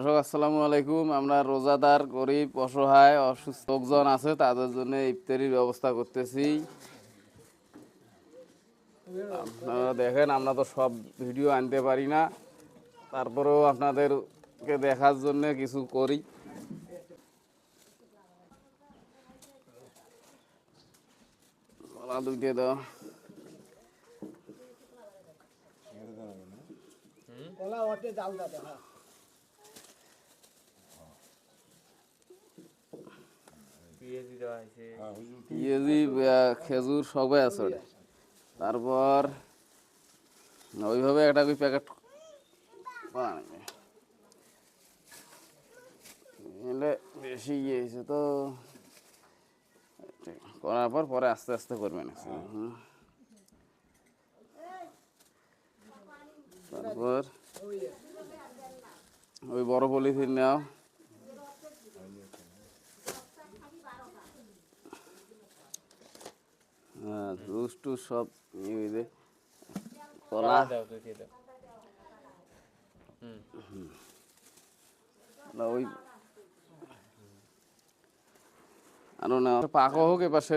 দর্শক আসসালামু আলাইকুম। আমরা রোজাদার গরিব অসহায় অসুস্থ লোকজন আছে তাদের জন্য ইফতারির ব্যবস্থা করতেছি। আপনারা দেখেন, আমরা তো সব ভিডিও আনতে পারি না, তারপরেও আপনাদেরকে দেখার জন্য কিছু করি। কলা দুইটে দাও। পেঁয়াজি খেজুর সবাই আছে ওটা। তারপর ওইভাবে একটা ওই প্যাকেট বেশি ইয়ে হয়েছে তো, করার পর পরে আস্তে আস্তে করবেন। তারপর ওই বড় পলিথিন নাও। হ্যাঁ, জুস টুস সব ইয়ে কলা ওই আরো না পাকো হোক এপাশে।